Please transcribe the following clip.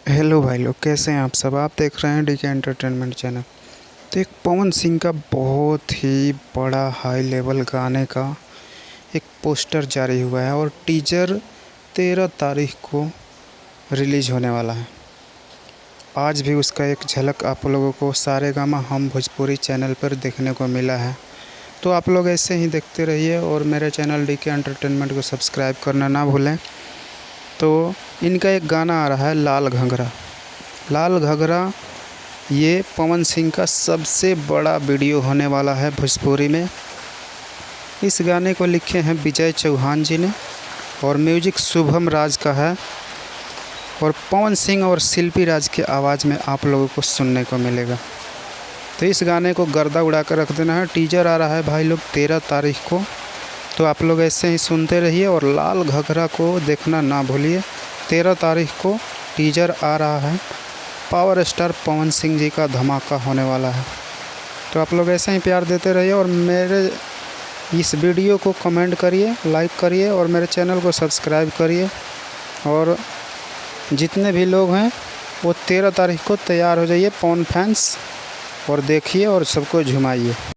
Hello भाई लोग, कैसे हैं आप सब। आप देख रहे हैं डीके एंटरटेनमेंट चैनल। तो एक पवन सिंह का बहुत ही बड़ा हाई लेवल गाने का एक पोस्टर जारी हुआ है और टीजर 13 तारीख को रिलीज होने वाला है। आज भी उसका एक झलक आप लोगों को सारेगामा हम भोजपुरी चैनल पर देखने को मिला है। तो आप लोग ऐसे ही देखते रहिए और मेरे चैनल डीके एंटरटेनमेंट को सब्सक्राइब करना ना भूलें। तो इनका एक गाना आ रहा है लाल घंघरा। लाल घंघरा ये पवन सिंह का सबसे बड़ा वीडियो होने वाला है भोजपुरी में। इस गाने को लिखे हैं विजय चौहान जी ने और म्यूजिक शुभम राज का है और पवन सिंह और शिल्पी राज की आवाज़ में आप लोगों को सुनने को मिलेगा। तो इस गाने को गर्दा उड़ा कर रख देना है। टीजर आ रहा है भाई लोग 13 तारीख को। तो आप लोग ऐसे ही सुनते रहिए और लाल घंघरा को देखना ना भूलिए। 13 तारीख को टीजर आ रहा है। पावर स्टार पवन सिंह जी का धमाका होने वाला है। तो आप लोग ऐसे ही प्यार देते रहिए और मेरे इस वीडियो को कमेंट करिए, लाइक करिए और मेरे चैनल को सब्सक्राइब करिए। और जितने भी लोग हैं वो 13 तारीख को तैयार हो जाइए पवन फैंस और देखिए और सबको झुमाइए।